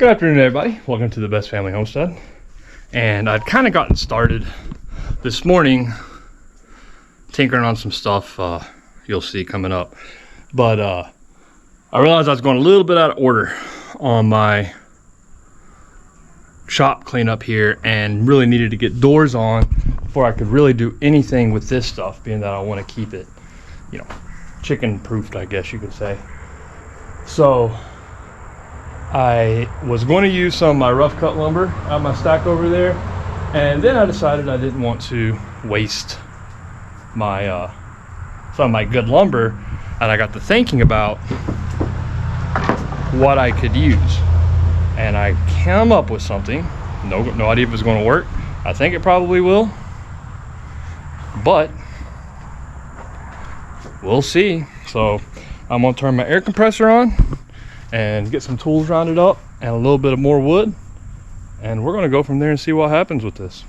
Good afternoon, everybody. Welcome to the Best Family Homestead. And I'd kind of gotten started this morning tinkering on some stuff you'll see coming up. But I realized I was going a little bit out of order on my shop cleanup here and really needed to get doors on before I could really do anything with this stuff, being that I want to keep it, you know, chicken proofed, I guess you could say. So I was going to use some of my rough cut lumber out of my stack over there, and then I decided I didn't want to waste my some of my good lumber, and I got to thinking about what I could use, and I came up with something. No idea if it's going to work. I think it probably will, but we'll see. So I'm going to turn my air compressor on and get some tools rounded up and a little bit of more wood, and we're going to go from there and see what happens with this.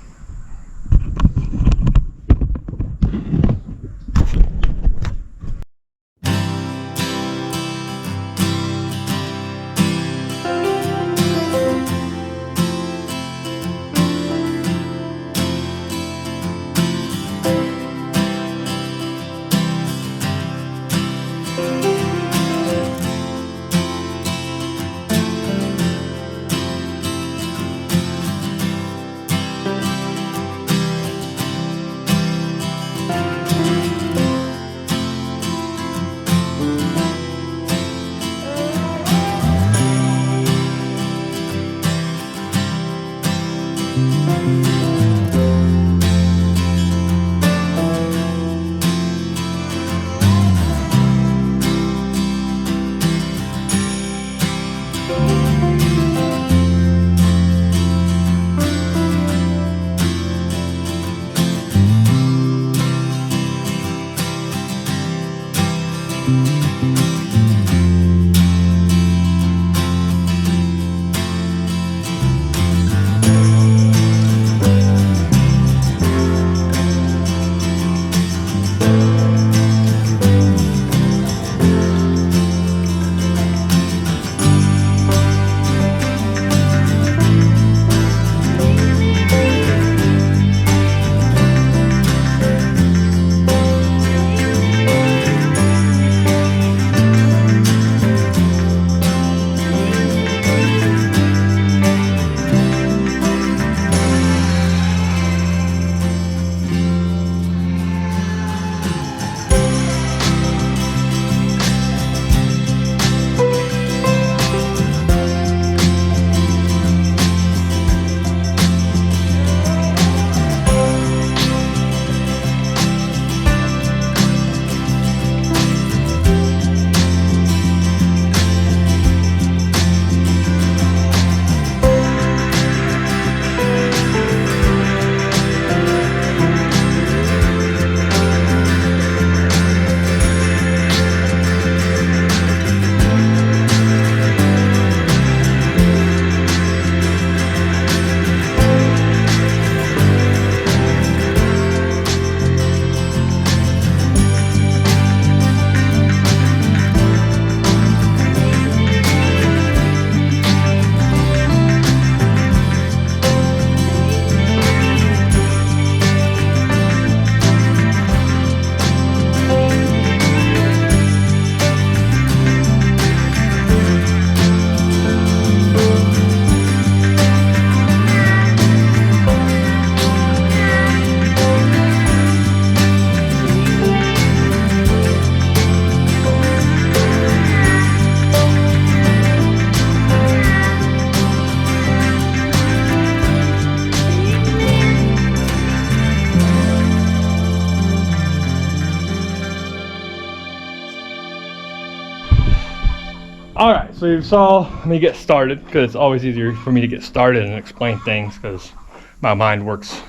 Alright, so you saw me get started, because it's always easier for me to get started and explain things because my mind works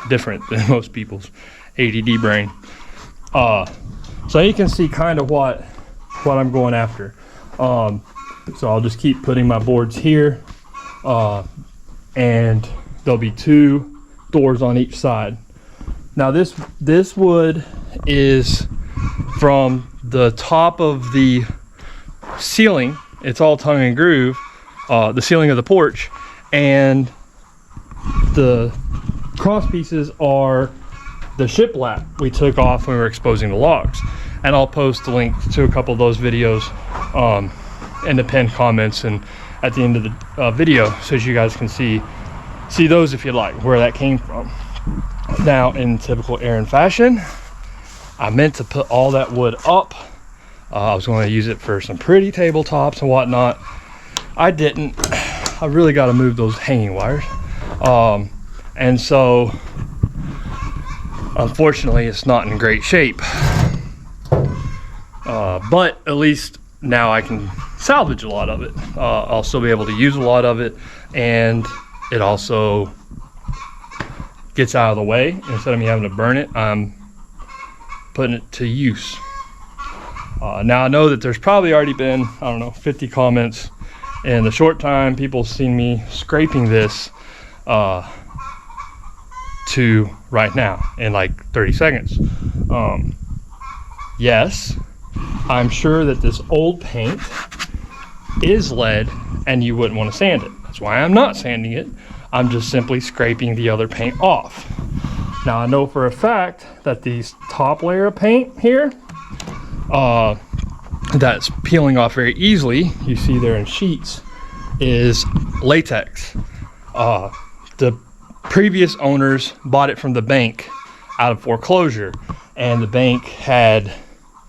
different than most people's ADD brain. So you can see kind of what I'm going after. So I'll just keep putting my boards here, and there'll be 2 doors on each side. Now this wood is from the top of the ceiling. It's all tongue and groove the ceiling of the porch, and the cross pieces are the shiplap we took off when we were exposing the logs. And I'll post the link to a couple of those videos in the pinned comments and at the end of the video, so you guys can see those if you like, where that came from. Now, in typical Aaron fashion, I meant to put all that wood up. I was going to use it for some pretty tabletops and whatnot. I didn't. I really got to move those hanging wires. And so, unfortunately, it's not in great shape. But at least now I can salvage a lot of it. I'll still be able to use a lot of it, and it also gets out of the way. Instead of me having to burn it, I'm putting it to use. Now I know that there's probably already been, I don't know, 50 comments in the short time people have seen me scraping this to right now in like 30 seconds. Yes, I'm sure that this old paint is lead and you wouldn't want to sand it. That's why I'm not sanding it. I'm just simply scraping the other paint off. Now I know for a fact that these top layer of paint here, that's peeling off very easily, you see there in sheets, is latex. The previous owners bought it from the bank out of foreclosure, and the bank had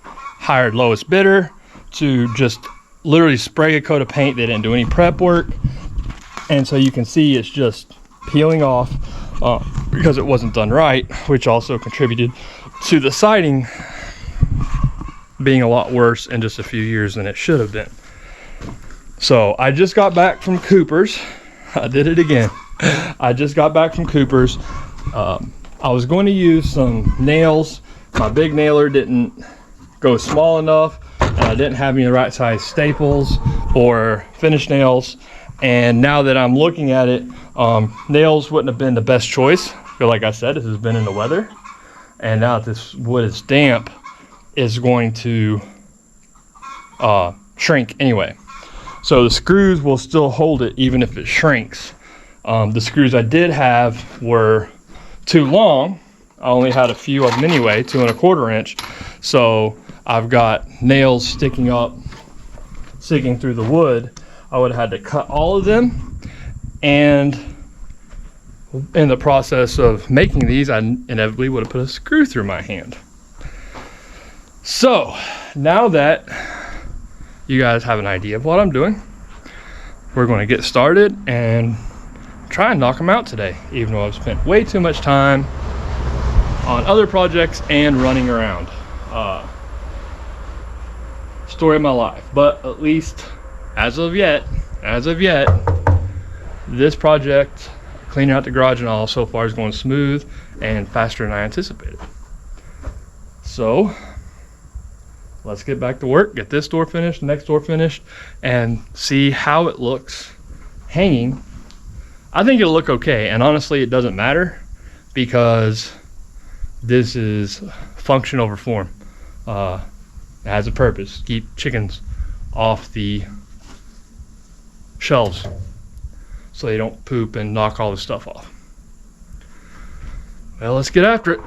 hired lowest bidder to just literally spray a coat of paint. They didn't do any prep work, and so you can see it's just peeling off because it wasn't done right, which also contributed to the siding being a lot worse in just a few years than it should have been. So I just got back from Cooper's. I did it again. I just got back from Cooper's. I was going to use some nails. My big nailer didn't go small enough, and I didn't have any of the right size staples or finish nails. And now that I'm looking at it, nails wouldn't have been the best choice. Like I said, this has been in the weather, and now that this wood is damp, it's going to shrink anyway. So the screws will still hold it even if it shrinks. The screws I did have were too long. I only had a few of them anyway, 2 1/4 inch. So I've got nails sticking through the wood. I would have had to cut all of them, and in the process of making these, I inevitably would have put a screw through my hand. So now that you guys have an idea of what I'm doing, we're going to get started and try and knock them out today, even though I've spent way too much time on other projects and running around. Story of my life. But at least as of yet, this project, cleaning out the garage and all, so far is going smooth and faster than I anticipated. So let's get back to work, get this door finished, next door finished, and see how it looks hanging. I think it'll look okay, and honestly it doesn't matter because this is function over form. It has a purpose: keep chickens off the shelves so they don't poop and knock all the stuff off. Well, let's get after it.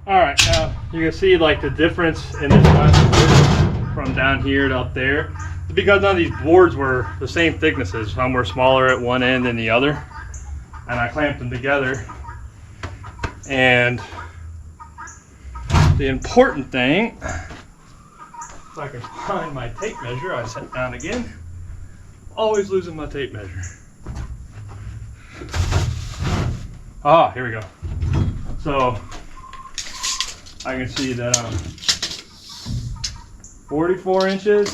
All right, now you can see like the difference in this last from down here to up there. It's because none of these boards were the same thicknesses. Some were smaller at one end than the other, and I clamped them together. And the important thing, if I can find my tape measure, I set down again. Always losing my tape measure. Ah, here we go. So I can see that 44 inches.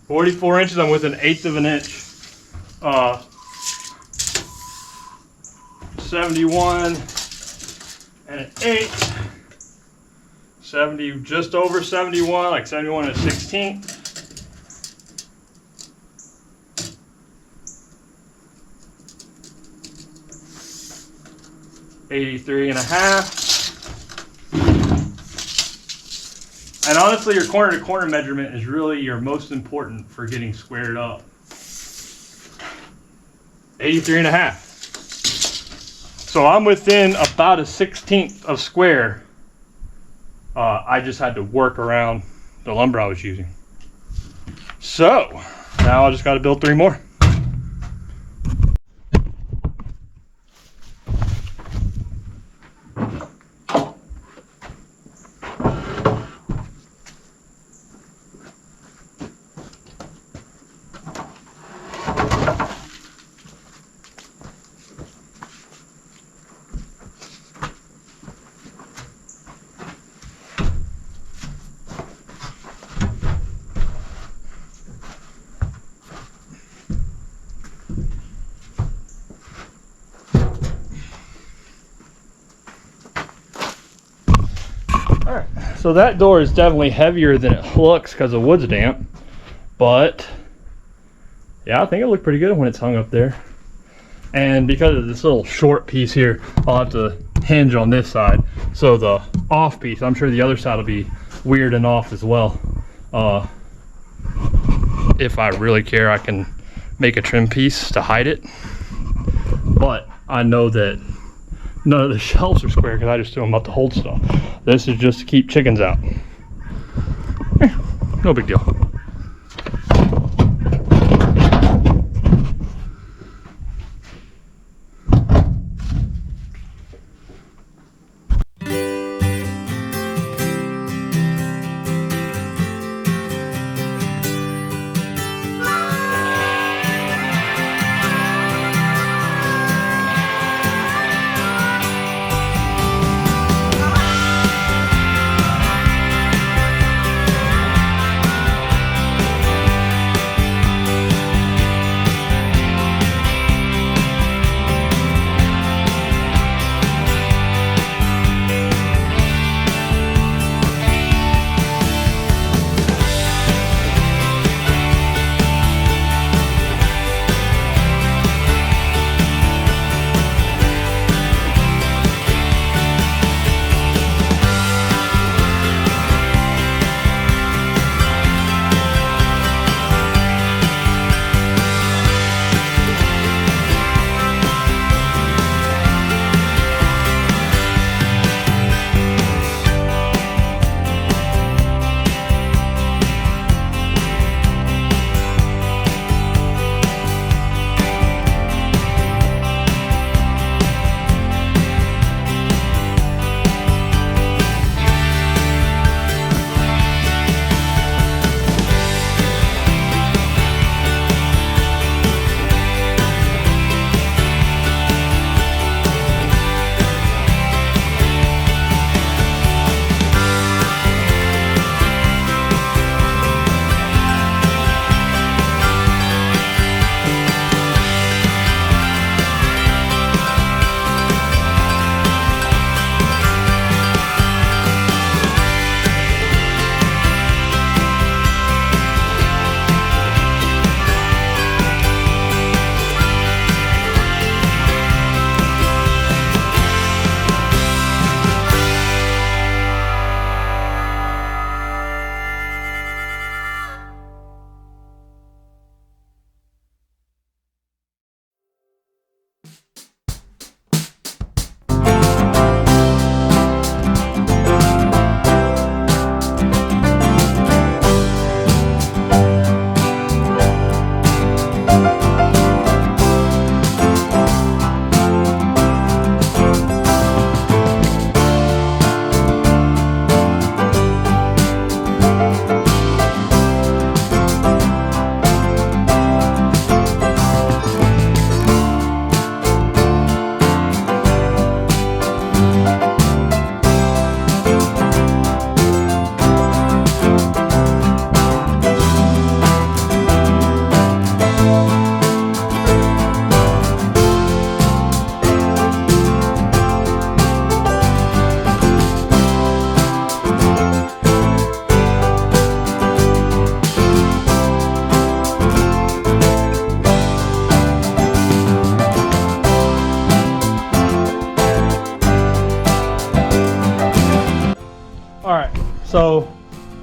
44 inches, I'm with an 1/8 of an inch. 71 and an 1/8. 70, just over 71, like 71 and a 16th. 83.5. And honestly, your corner to corner measurement is really your most important for getting squared up. 83.5. So I'm within about a 1/16 of square. I just had to work around the lumber I was using. So now I just got to build 3 more. Alright, so that door is definitely heavier than it looks because the wood's damp, but yeah, I think it looked pretty good when it's hung up there. And because of this little short piece here, I'll have to hinge on this side. So the off piece, I'm sure the other side will be weird and off as well. If I really care, I can make a trim piece to hide it, but I know that none of the shelves are square because I just threw them up to hold stuff. This is just to keep chickens out. No big deal.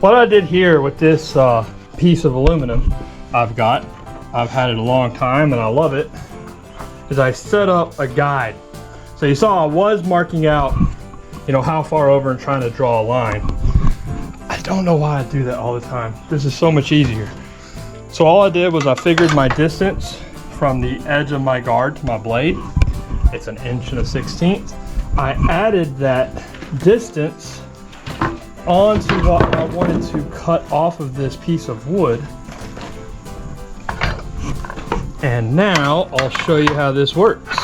What I did here with this piece of aluminum I've had it a long time and I love it, is I set up a guide. So you saw I was marking out, you know, how far over and trying to draw a line. I don't know why I do that all the time. This is so much easier. So all I did was I figured my distance from the edge of my guard to my blade. It's 1 1/16. I added that distance onto what I wanted to cut off of this piece of wood. And now I'll show you how this works.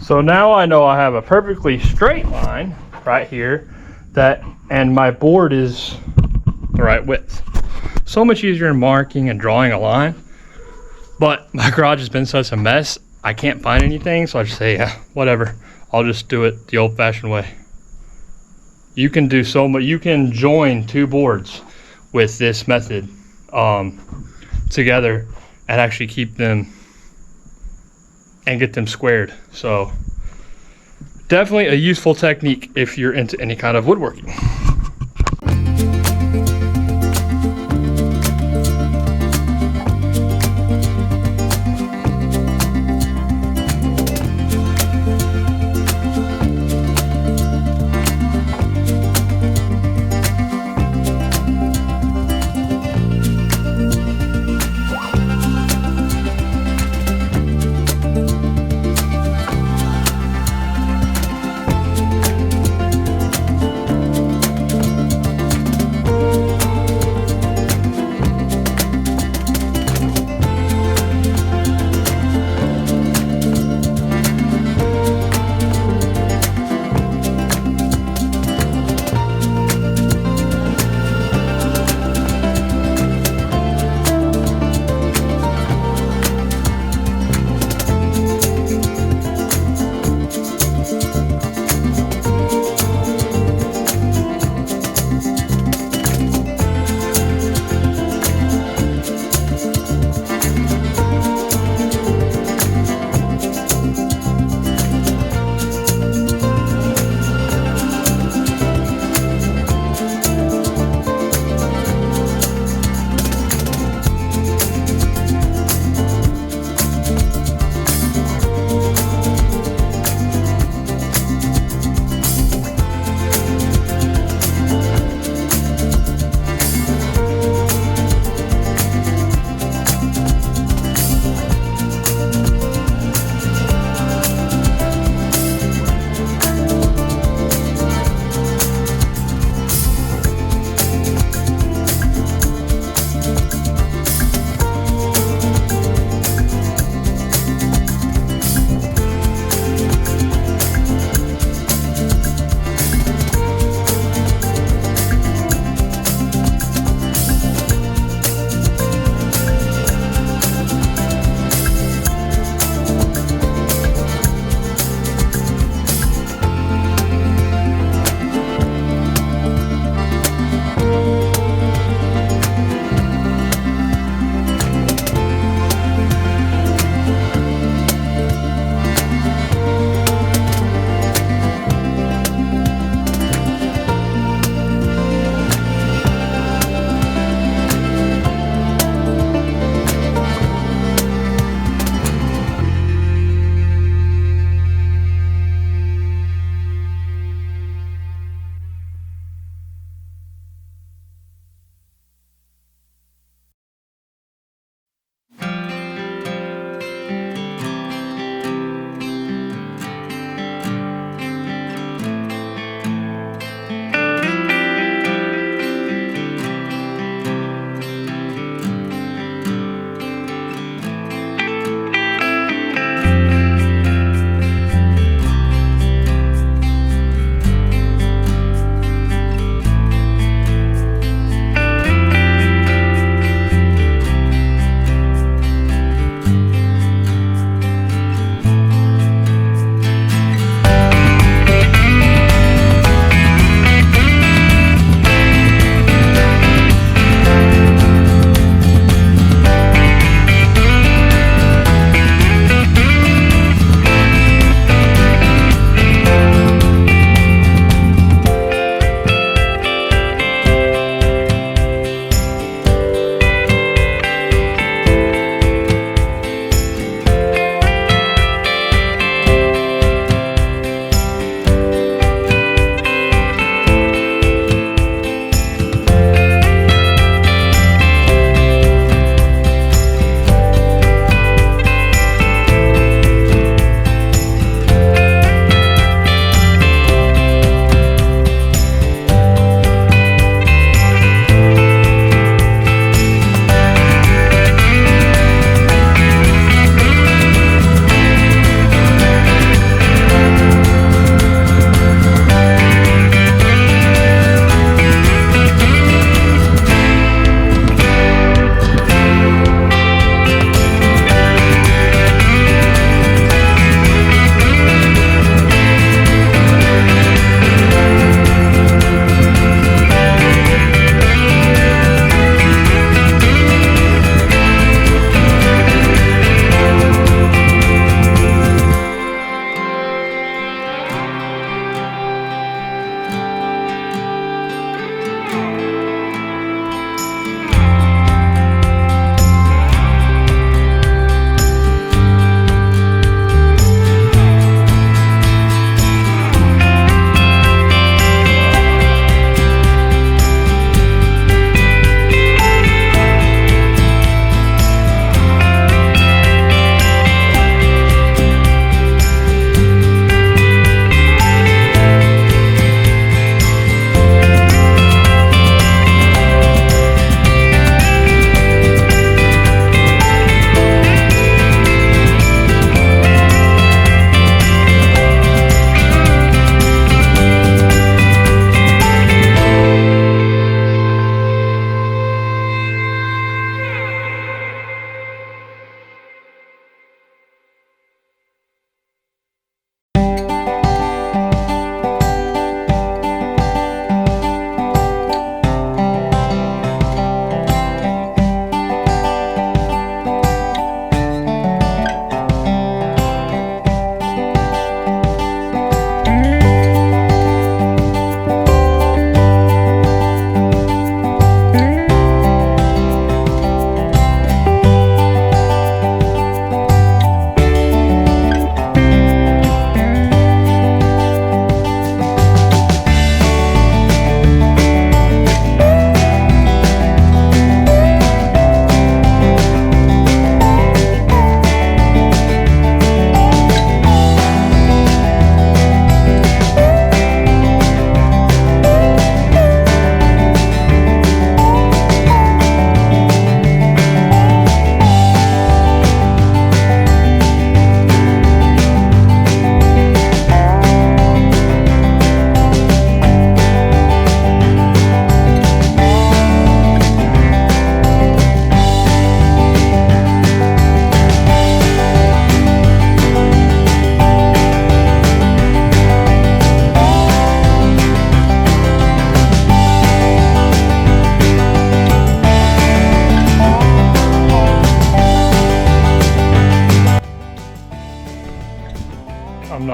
So now I know I have a perfectly straight line right here, and my board is the right width. So much easier in marking and drawing a line. But my garage has been such a mess, I can't find anything, so I just say, yeah, whatever. I'll just do it the old-fashioned way. You can do so much. You can join 2 boards with this method together and actually keep them and get them squared. So definitely a useful technique if you're into any kind of woodworking.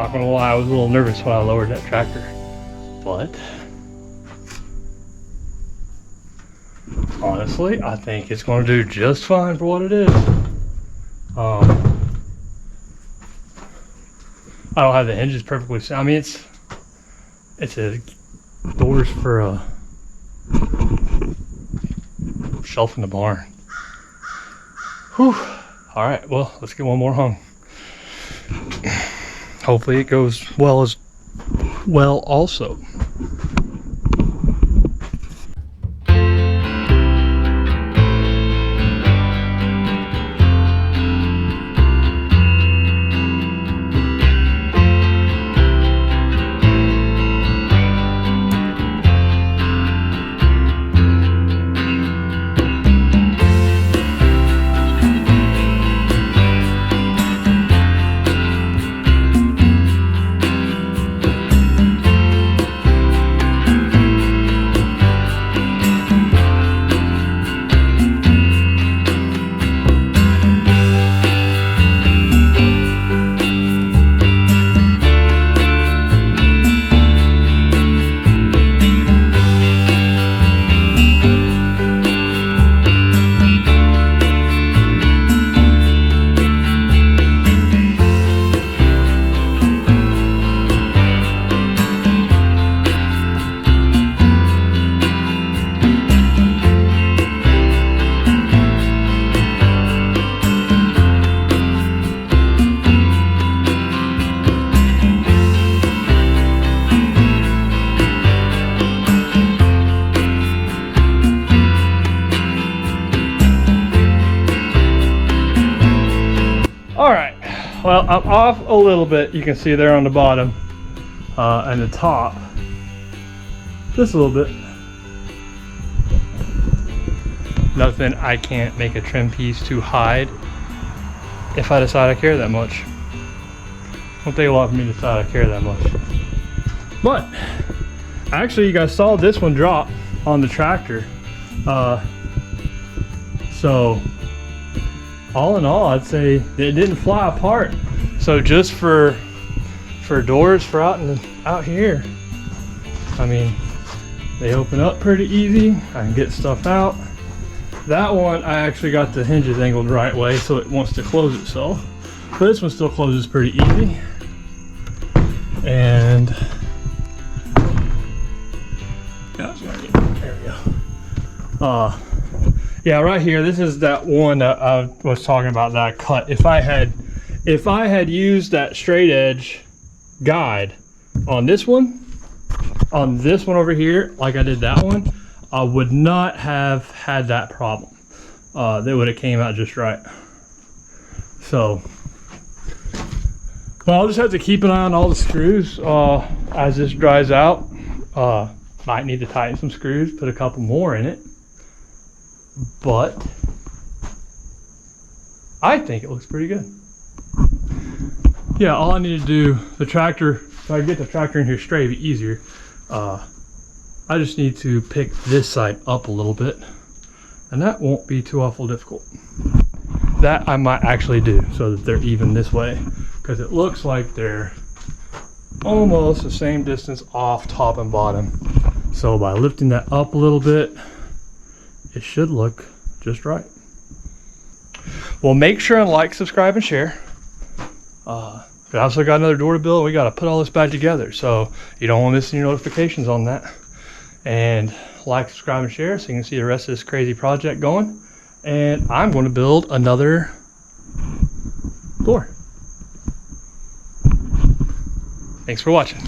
not gonna lie, I was a little nervous when I lowered that tractor. But honestly, I think it's gonna do just fine for what it is. I don't have the hinges perfectly set. I mean, it's a doors for a shelf in the barn. Whew. All right, well, let's get one more hung. Hopefully it goes well as well also. All right, well, I'm off a little bit. You can see there on the bottom and the top, just a little bit. Nothing I can't make a trim piece to hide if I decide I care that much. Won't take a lot for me to decide I care that much. But actually, you guys saw this one drop on the tractor. So all in all, I'd say it didn't fly apart. So just for doors for out here, I mean, they open up pretty easy. I can get stuff out. That one, I actually got the hinges angled the right way, so it wants to close itself. But this one still closes pretty easy. And yeah, there we go. Yeah, right here, this is that one that I was talking about that I cut. If I had used that straight edge guide on this one over here, like I did that one, I would not have had that problem. They would have came out just right. So, well, I'll just have to keep an eye on all the screws as this dries out. Might need to tighten some screws, put a couple more in it. But I think it looks pretty good. Yeah, all I need to do, the tractor, so I get the tractor in here straight, it'd be easier. I just need to pick this side up a little bit, and that won't be too awful difficult. That I might actually do so that they're even this way, because it looks like they're almost the same distance off top and bottom. So by lifting that up a little bit, it should look just right. Well, make sure and like, subscribe, and share. We also got another door to build. We got to put all this back together, so you don't want to miss any notifications on that. And like, subscribe, and share so you can see the rest of this crazy project going. And I'm going to build another door. Thanks for watching.